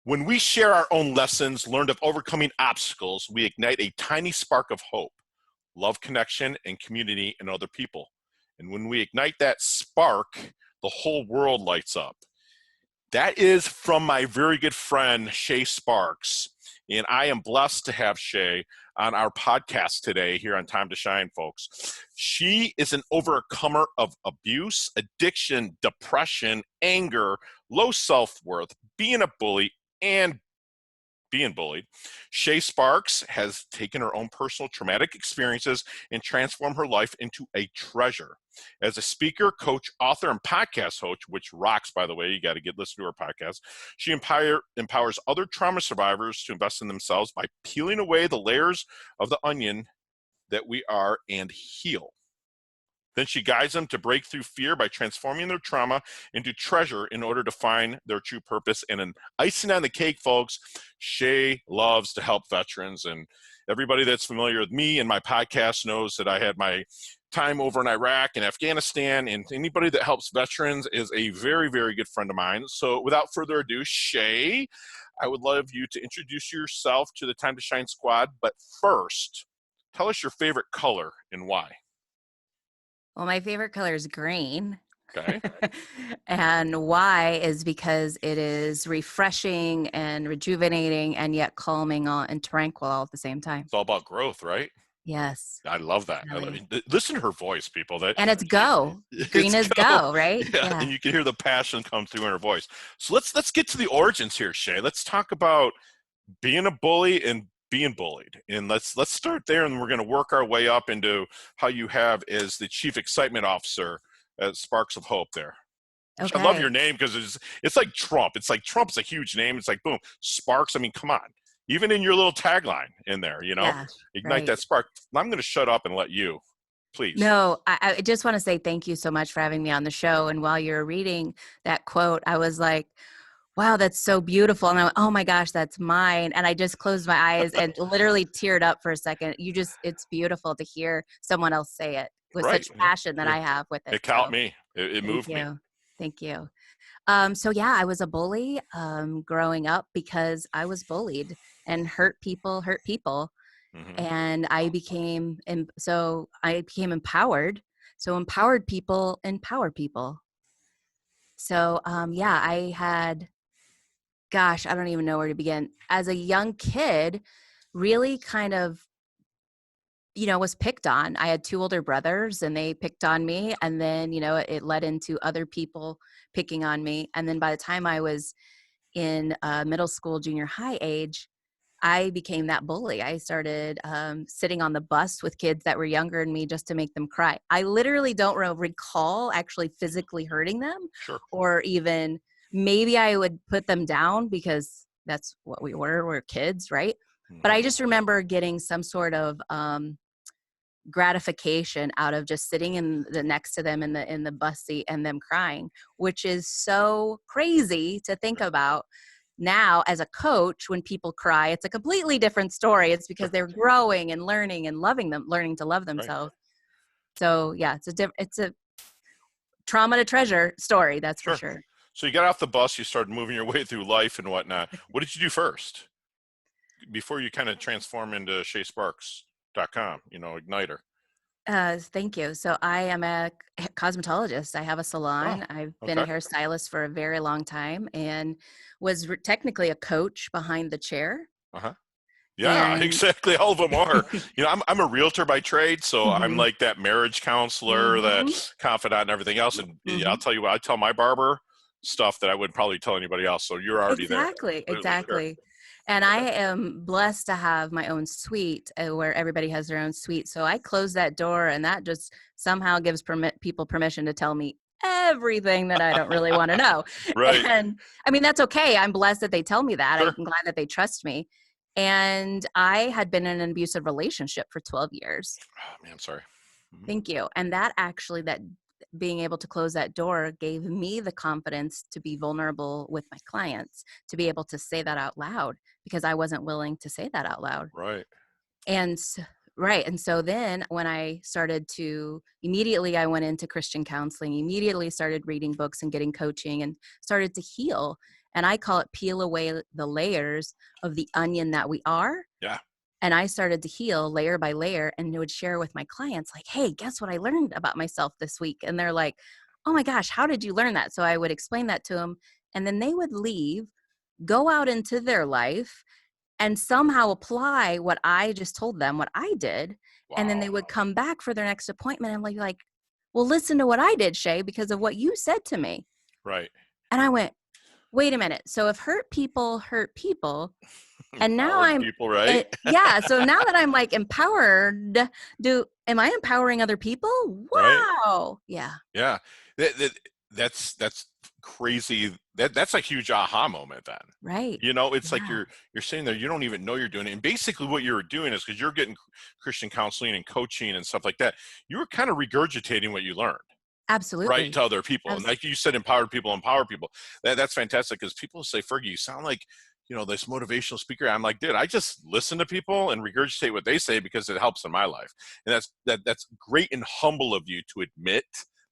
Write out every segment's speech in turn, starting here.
When we share our own lessons learned of overcoming obstacles, we ignite a tiny spark of hope, love, connection, and community in other people. And when we ignite that spark, the whole world lights up. That is from my very good friend, Sha Sparks. And I am blessed to have Sha on our podcast today here on Time to Shine, folks. She is an overcomer of abuse, addiction, depression, anger, low self-worth, being a bully, and being bullied. Sha Sparks has taken her own personal traumatic experiences and transformed her life into a treasure. As a speaker, coach, author, and podcast host, which rocks, by the way, you got to listen to her podcast, she empowers other trauma survivors to invest in themselves by peeling away the layers of the onion that we are and heal. Then she guides them to break through fear by transforming their trauma into treasure in order to find their true purpose. And an icing on the cake, folks, Sha loves to help veterans. And everybody that's familiar with me and my podcast knows that I had my time over in Iraq and Afghanistan, and anybody that helps veterans is a very, very good friend of mine. So without further ado, Sha, I would love you to introduce yourself to the Time to Shine squad. But first, tell us your favorite color and why. Well, my favorite color is green. Okay. And why is because it is refreshing and rejuvenating and yet calming and tranquil all at the same time. It's all about growth, right? Yes. I love that. Really. Listen to her voice, people. And it's go. Green is go, right? Yeah, and you can hear the passion come through in her voice. So let's get to the origins here, Sha. Let's talk about being a bully and being bullied. And let's start there, and we're going to work our way up into how you have as the Chief Excitement Officer at Sparks of Hope there. Okay. I love your name because it's like Trump. It's like Trump's a huge name. It's like, boom, Sparks. I mean, come on. Even in your little tagline in there, ignite that spark. I'm going to shut up and let you, please. No, I just want to say thank you so much for having me on the show. And while you're reading that quote, I was like, wow, that's so beautiful. And I went, oh my gosh, that's mine. And I just closed my eyes and literally teared up for a second. It's beautiful to hear someone else say it with such passion that I have with it. It caught me. It moved me. Thank you. So yeah, I was a bully growing up because I was bullied and hurt people. Mm-hmm. And I became empowered. So empowered people empower people. So I had, gosh, I don't even know where to begin. As a young kid, really kind of, was picked on. I had two older brothers and they picked on me. And then, it led into other people picking on me. And then by the time I was in middle school, junior high age, I became that bully. I started sitting on the bus with kids that were younger than me just to make them cry. I literally don't recall actually physically hurting them. Sure. Or even maybe I would put them down because that's what we're kids, right? Mm-hmm. But I just remember getting some sort of gratification out of just sitting next to them in the bus seat and them crying, which is so crazy to think about. Now, as a coach, when people cry, it's a completely different story. It's because they're growing and learning and learning to love themselves. Right. So yeah, it's a trauma to treasure story. That's for sure. So you got off the bus, you started moving your way through life and whatnot. What did you do first before you kind of transform into shasparks.com, igniter? Thank you. So I am a cosmetologist. I have a salon. I've been a hairstylist for a very long time and was technically a coach behind the chair. Uh-huh. Yeah, exactly. All of them are. I'm a realtor by trade, so mm-hmm. I'm like that marriage counselor, mm-hmm. that confidant and everything else. And mm-hmm. I'll tell you what, I tell my barber stuff that I wouldn't probably tell anybody else. So you're already there. Exactly. And I am blessed to have my own suite where everybody has their own suite. So I close that door and that just somehow gives people permission to tell me everything that I don't really want to know. Right. And I mean, that's okay. I'm blessed that they tell me that. Sure. I'm glad that they trust me. And I had been in an abusive relationship for 12 years. Oh, man, I'm sorry. Mm-hmm. Thank you. And that being able to close that door gave me the confidence to be vulnerable with my clients, to be able to say that out loud because I wasn't willing to say that out loud. Right. And so then when I started immediately I went into Christian counseling, immediately started reading books and getting coaching and started to heal. And I call it peel away the layers of the onion that we are. Yeah. And I started to heal layer by layer and would share with my clients like, hey, guess what I learned about myself this week? And they're like, oh my gosh, how did you learn that? So I would explain that to them. And then they would leave, go out into their life and somehow apply what I just told them, what I did. And then Wow. they would come back for their next appointment and like, well, listen to what I did, Shay, because of what you said to me. Right. And I went, wait a minute. So if hurt people, and now Empowered people, right? yeah. So now that I'm like empowered, am I empowering other people? Right. Wow. Yeah. Yeah. That's crazy. That's a huge aha moment then. Right. You know, it's like Yeah. you're sitting there, you don't even know you're doing it. And basically what you're doing is, because you're getting Christian counseling and coaching and stuff like that, you were kind of regurgitating what you learned, right, Absolutely. to other people. And Abs- like you said, empower people, empower people. That's fantastic, because people say, Fergie, you sound like, you know, this motivational speaker. I'm like, dude, I just listen to people and regurgitate what they say because it helps in my life. And that's great and humble of you to admit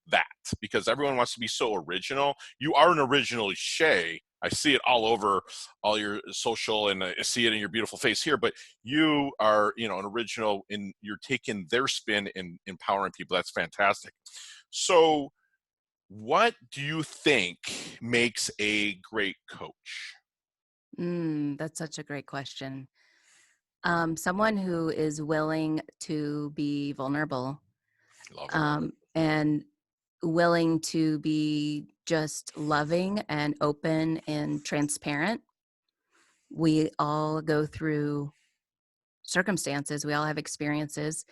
that, because everyone wants to be so original. You are an original, Shay. I see it all over all your social, and I see it in your beautiful face here, but you are, you know, an original, and you're taking their spin and empowering people. That's fantastic. So what do you think makes a great coach? that's such a great question. Someone who is willing to be vulnerable, Love it. and willing to be just loving and open and transparent. We all go through circumstances, we all have experiences.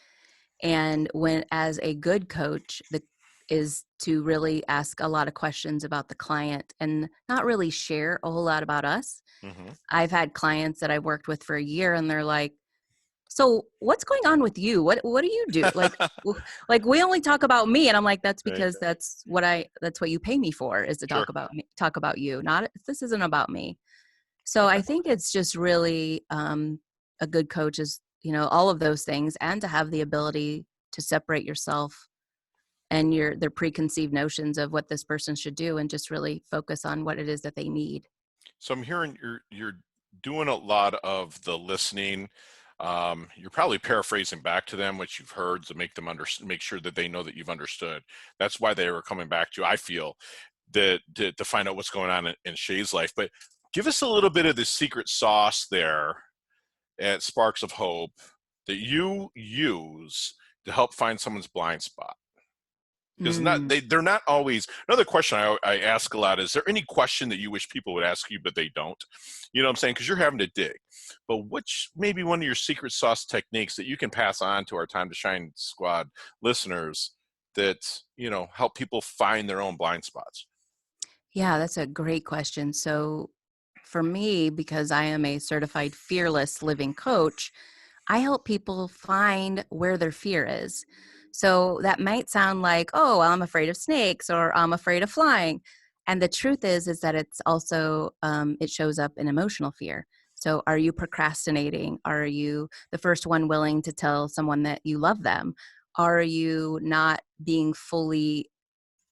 And when, as a good coach, the is to really ask a lot of questions about the client and not really share a whole lot about us. Mm-hmm. I've had clients that I've worked with for a year and they're like, so what's going on with you? What do you do? Like we only talk about me. And I'm like, that's Right. because that's what you pay me for, is to Sure. talk about me, talk about you. Not, this isn't about me. So Okay. I think it's just really a good coach is, all of those things, and to have the ability to separate yourself and their preconceived notions of what this person should do, and just really focus on what it is that they need. So I'm hearing you're doing a lot of the listening. You're probably paraphrasing back to them what you've heard to make them make sure that they know that you've understood. That's why they were coming back to you, I feel, that to find out what's going on in Shay's life. But give us a little bit of the secret sauce there at Sparks of Hope that you use to help find someone's blind spot. Because Mm. they're not always. Another question I ask a lot is there any question that you wish people would ask you but they don't? You know what I'm saying? Because you're having to dig. But which maybe one of your secret sauce techniques that you can pass on to our Time to Shine squad listeners that, you know, help people find their own blind spots? Yeah, that's a great question. So for me, because I am a certified fearless living coach, I help people find where their fear is. So that might sound like, oh, well, I'm afraid of snakes or I'm afraid of flying. And the truth is that it's also, it shows up in emotional fear. So are you procrastinating? Are you the first one willing to tell someone that you love them? Are you not being fully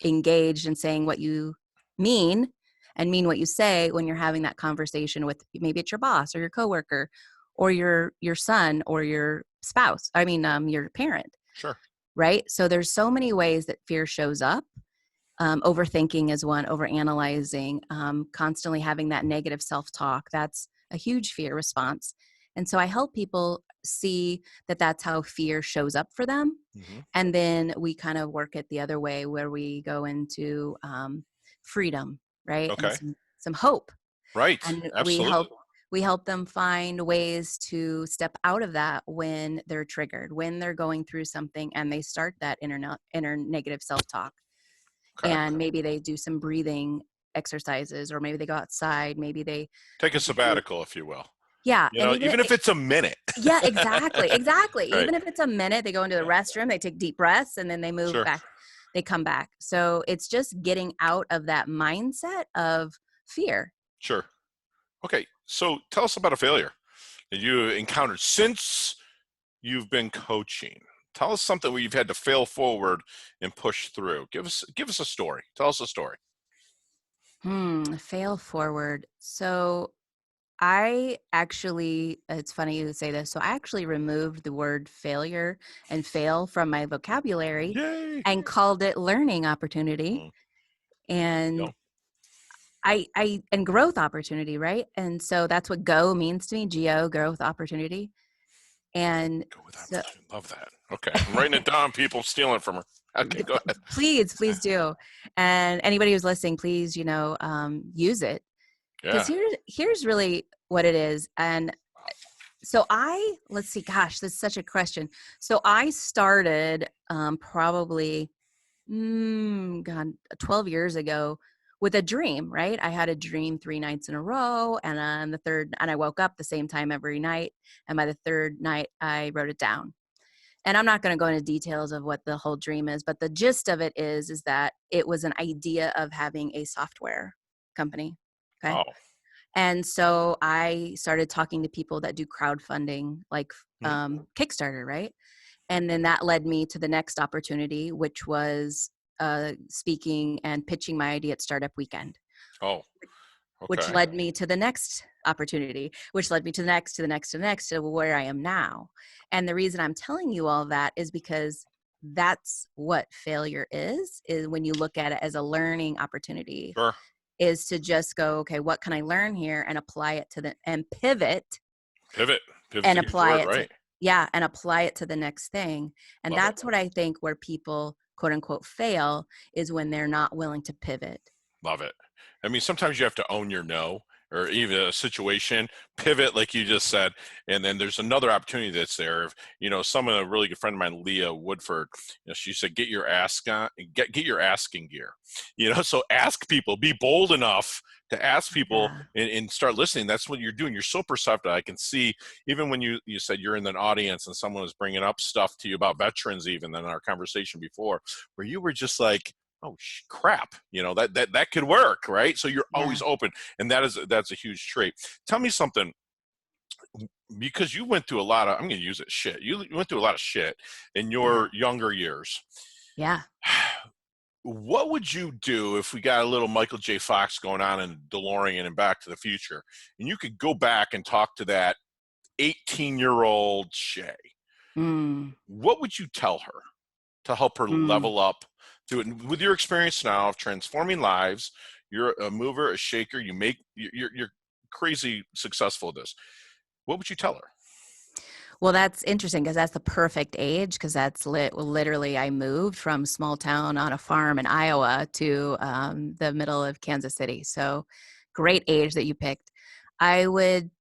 engaged in saying what you mean and mean what you say when you're having that conversation with, maybe it's your boss or your coworker or your son or your spouse, your parent, Sure. right? So there's so many ways that fear shows up. Overthinking is one, overanalyzing, constantly having that negative self-talk, that's a huge fear response. And so I help people see that that's how fear shows up for them. Hmm. And then we kind of work it the other way, where we go into freedom, right? And Okay. some hope. Right. And Absolutely. we help them find ways to step out of that when they're triggered, when they're going through something and they start that inner negative self-talk. Okay. And maybe they do some breathing exercises, or maybe they go outside, maybe they Take a do, sabbatical, if you will. yeah. You And know, even if it's a minute. yeah, exactly. Right. Even if it's a minute, they go into the restroom, they take deep breaths, and then they move Sure. back, they come back. So it's just getting out of that mindset of fear. Sure. Okay. So tell us about a failure that you encountered since you've been coaching. Tell us something where you've had to fail forward and push through. Give us a story. Tell us a story. Fail forward. So I actually, it's funny you say this. So I actually removed the word failure and fail from my vocabulary Yay. and called it learning opportunity. Mm, And yep. and growth opportunity, right? And so that's what go means to me, GO, growth opportunity. And Go with so opportunity. Love that. Okay. I'm writing it down. People stealing from her. Okay, go ahead. please do. And anybody who's listening, please, use it. Because Yeah. here's really what it is. And so let's see, gosh, this is such a question. So I started probably, God, 12 years ago with a dream, right? I had a dream 3 nights in a row. And on the third, and I woke up the same time every night. And by the third night, I wrote it down. And I'm not going to go into details of what the whole dream is, but the gist of it is that it was an idea of having a software company. Okay. Oh. And so I started talking to people that do crowdfunding, like Mhm. Kickstarter, right? And then that led me to the next opportunity, which was speaking and pitching my idea at Startup Weekend, Oh. which Okay. led me to the next opportunity, which led me to the next, to the next, to the next, to where I am now. And the reason I'm telling you all that is because that's what failure is when you look at it as a learning opportunity, Sure. is to just go, okay, what can I learn here, and apply it to and pivot Pivot. Pivot's and a good apply word, it to, right? yeah, and apply it to the next thing. And Love it. that's what I think where people quote unquote fail is when they're not willing to pivot. Love it. I mean, sometimes you have to own your no, or even a situation, pivot, like you just said, and then there's another opportunity that's there. Someone, a really good friend of mine, Leah Woodford, she said, get your get your asking gear. So ask people, be bold enough to ask people Yeah. and start listening. That's what you're doing. You're so perceptive. I can see, even when you said you're in an audience and someone was bringing up stuff to you about veterans, even in our conversation before, where you were just like, oh crap, that could work, right? So you're Yeah. always open, and that's a huge trait. Tell me something, because you went through a lot of, I'm going to use it, shit. You went through a lot of shit in Yeah. your younger years. Yeah. What would you do if we got a little Michael J. Fox going on in DeLorean and Back to the Future, and you could go back and talk to that 18-year-old Shay? Mm, What would you tell her to help her mm. level up through it? With your experience now of transforming lives, you're a mover, a shaker. You're crazy successful at this. What would you tell her? Well, that's interesting because that's the perfect age, because that's literally I moved from small town on a farm in Iowa to the middle of Kansas City. So great age that you picked. I would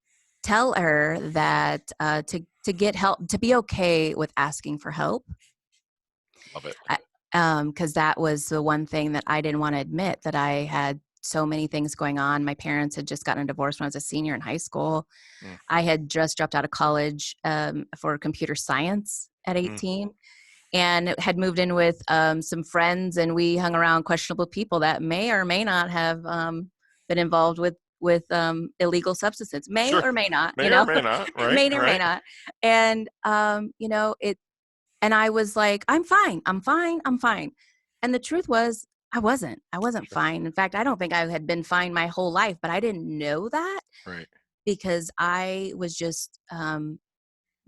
tell her that to get help, to be okay with asking for help. Love it. Because that was the one thing that I didn't want to admit, that I had so many things going on. My parents had just gotten a divorce when I was a senior in high school. Mm, I had just dropped out of college for computer science at mm, 18, and had moved in with some friends, and we hung around questionable people that may or may not have been involved with illegal substances, may sure. or may not, May or may not. Right. may or may Right. not. And and I was like, I'm fine, I'm fine, I'm fine. And the truth was, I wasn't Sure. fine. In fact, I don't think I had been fine my whole life, but I didn't know that, Right. because I was just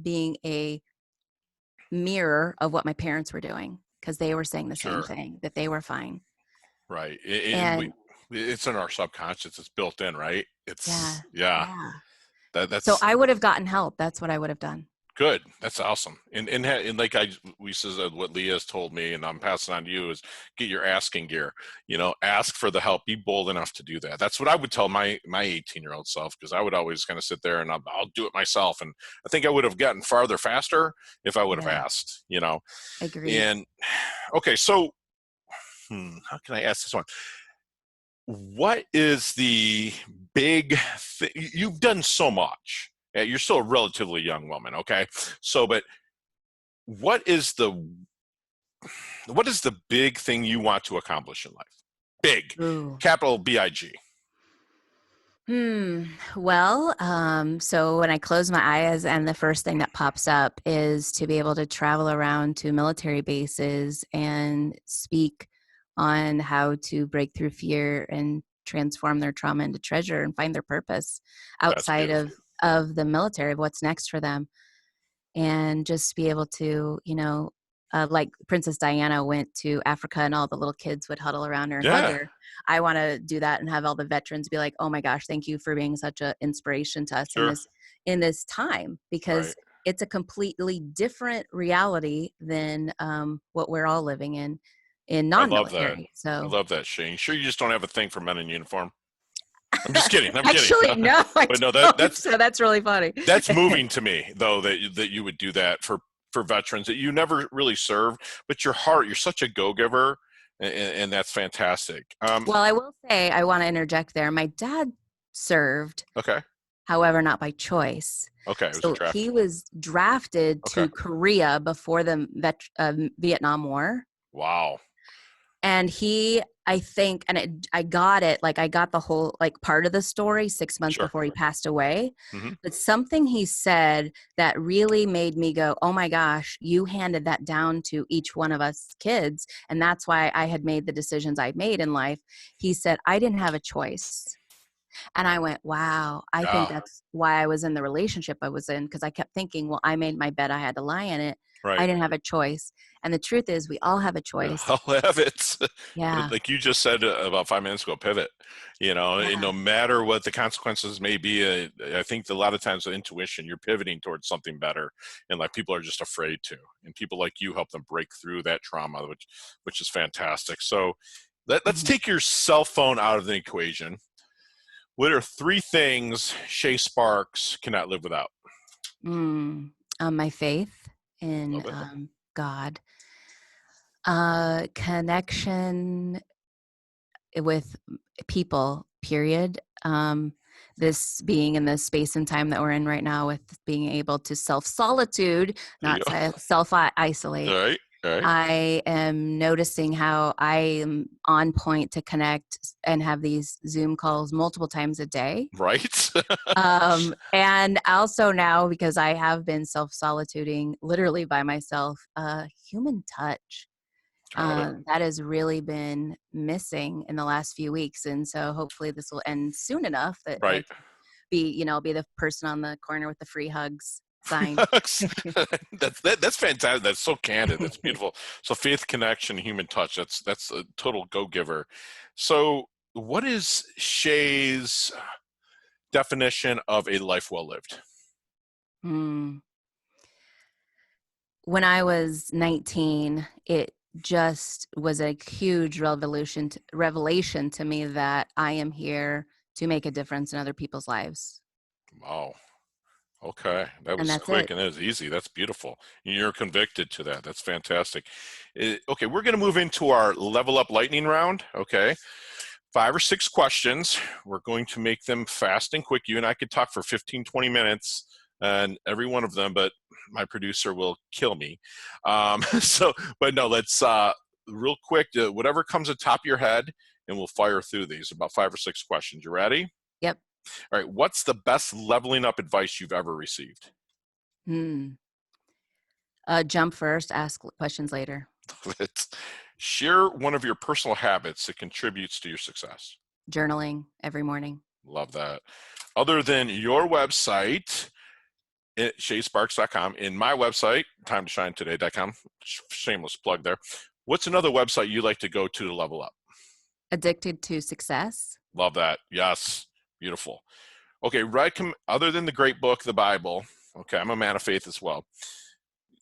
being a mirror of what my parents were doing, because they were saying the same Sure. thing, that they were fine. Right. And It's in our subconscious. It's built in, right? yeah, It's yeah. yeah. So That's I would have gotten help. That's what I would have done. good. That's awesome. And like we says what Leah's told me, and I'm passing on to you, is get your asking gear. Ask for the help. Be bold enough to do that. That's what I would tell my 18-year-old self, because I would always kind of sit there and I'll do it myself. And I think I would have gotten farther faster if I would have Yeah, asked. agreed. And okay, so how can I ask this one? What is the big thing? You've done so much. You're still a relatively young woman, okay? So, but what is the big thing you want to accomplish in life? Big, Ooh. capital BIG. Well, so when I close my eyes, and the first thing that pops up is to be able to travel around to military bases and speak on how to break through fear and transform their trauma into treasure and find their purpose That's outside beautiful. of the military, of what's next for them. And just be able to, like Princess Diana went to Africa and all the little kids would huddle around her and hug Yeah, her. I want to do that and have all the veterans be like, oh my gosh, thank you for being such an inspiration to us sure. in this time, Right. because it's a completely different reality than what we're all living in I love that. non-military. I So love that, Shane. Sure, you just don't have a thing for men in uniform? I'm just kidding. I'm kidding. actually, no, I But no, don't. So that's really funny. that's moving to me, though, that you would do that for veterans that you never really served, but your heart, you're such a go-giver, and that's fantastic. Well, I will say, I want to interject there. My dad served, Okay. however, not by choice. Okay. It was a So draft. he was drafted Okay. to Korea before the Vietnam War. Wow. And I think, I got it, like I got the whole, like part of the story 6 months Sure. before he passed away. Hmm. But something he said that really made me go, oh my gosh, you handed that down to each one of us kids. And that's why I had made the decisions I made in life. He said, I didn't have a choice. And I went, wow, I think Yeah. that's why I was in the relationship I was in, because I kept thinking, well, I made my bed, I had to lie in it. I Right. didn't have a choice. And the truth is, we all have a choice. I'll have it. Yeah. Like you just said about 5 minutes ago, pivot. And Yeah. no matter what the consequences may be, I think a lot of times the intuition, you're pivoting towards something better, and like people are just afraid to. And people like you help them break through that trauma, which is fantastic. So let's Mhm. take your cell phone out of the equation. What are 3 things Sha Sparks cannot live without? My faith in Love it. God, connection with people, period. This being in the space and time that we're in right now, with being able to solitude, There you not go. self isolate. All right. All right. I am noticing how I am on point to connect and have these Zoom calls multiple times a day. Right. And also now, because I have been self-solituding literally by myself, human touch. I love it. That has really been missing in the last few weeks. And so hopefully this will end soon enough that I Right. can be the person on the corner with the free hugs sign. That's fantastic. That's so candid. That's beautiful. So faith, connection, human touch. That's a total go-giver. So what is Shay's definition of a life well lived? Hmm. When I was 19, it just was a huge revelation to me that I am here to make a difference in other people's lives. Wow. Okay. That And was that's it. quick and that was easy. That's beautiful. You're convicted to that. That's fantastic. Okay, we're going to move into our level up lightning round. Okay. 5 or 6 questions. We're going to make them fast and quick. You and I could talk for 15, 20 minutes and every one of them, but my producer will kill me. But no, let's real quick, whatever comes atop your head, and we'll fire through these, about 5 or 6 questions. You ready? Yep. All right. What's the best leveling up advice you've ever received? Hmm. Jump first, ask questions later. It's, share one of your personal habits that contributes to your success. Journaling every morning. Love that. Other than your website, shasparks.com, and my website, timetoshinetoday.com, shameless plug there. What's another website you like to go to level up? Addicted to Success. Love that. Yes. Beautiful. Okay. Other than the great book, the Bible, okay, I'm a man of faith as well.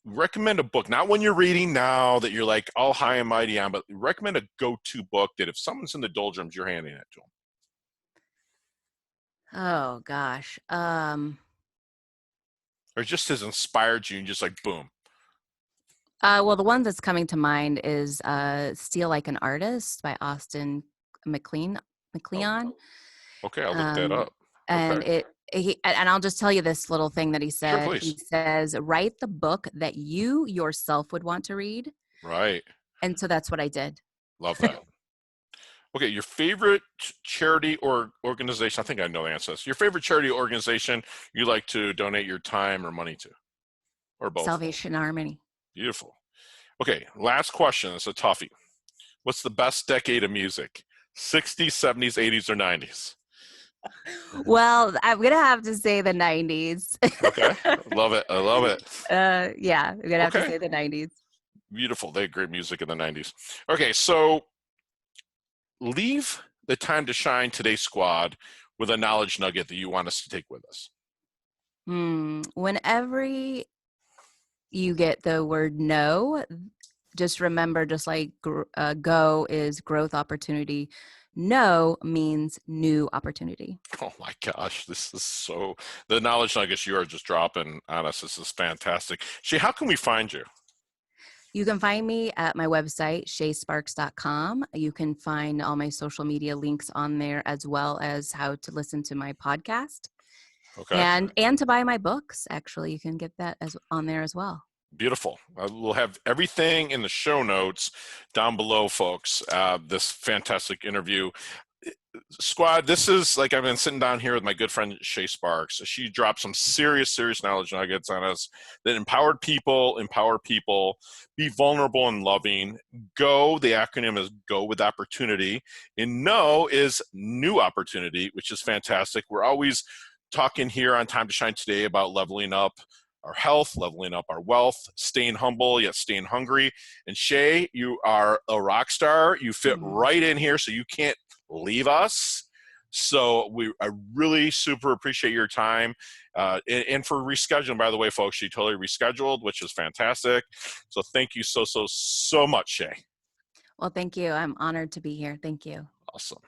Recommend a book, not one you're reading now that you're like all high and mighty on, but recommend a go-to book that if someone's in the doldrums, you're handing it to them. Oh gosh. Or just has inspired you and just like, boom. Well, the one that's coming to mind is Steal Like an Artist by Austin McLeon. Okay. I'll look that up. And Okay. and I'll just tell you this little thing that he Sure, said. He please. says, write the book that you yourself would want to read. Right. And so that's what I did. Love that. Okay. Your favorite charity or organization? I think I know the answer to this. Your favorite charity organization you like to donate your time or money to, or both? Salvation Army. Beautiful. Okay. Last question. It's a toughie. What's the best decade of music? 60s, 70s, 80s, or 90s? Well, I'm gonna have to say the 90s. Okay. Love it. I love it. Yeah, I'm gonna have to Okay. say the 90s. Beautiful. They had great music in the 90s. Okay. So leave the time to shine today squad with a knowledge nugget that you want us to take with us. Whenever you get the word no, just remember, just like go is growth opportunity, no means new opportunity. Oh my gosh, this is so, the knowledge nuggets you are just dropping on us. This is fantastic. Shay, how can we find you? You can find me at my website, shasparks.com. You can find all my social media links on there, as well as how to listen to my podcast Okay. and to buy my books. Actually, you can get that as on there as well. Beautiful. We'll have everything in the show notes down below, folks. This fantastic interview. Squad, this is like I've been sitting down here with my good friend Sha Sparks. She dropped some serious knowledge nuggets on us that empower people, be vulnerable and loving. Go, the acronym is go with opportunity. And no is new opportunity, which is fantastic. We're always talking here on Time to Shine today about leveling up our health, leveling up our wealth, staying humble yet staying hungry. And Shay, you are a rock star. You fit right in here, so you can't leave us. So I really super appreciate your time. And for rescheduling, by the way, folks, she totally rescheduled, which is fantastic. So thank you so much, Shay. Well, thank you. I'm honored to be here. Thank you. Awesome.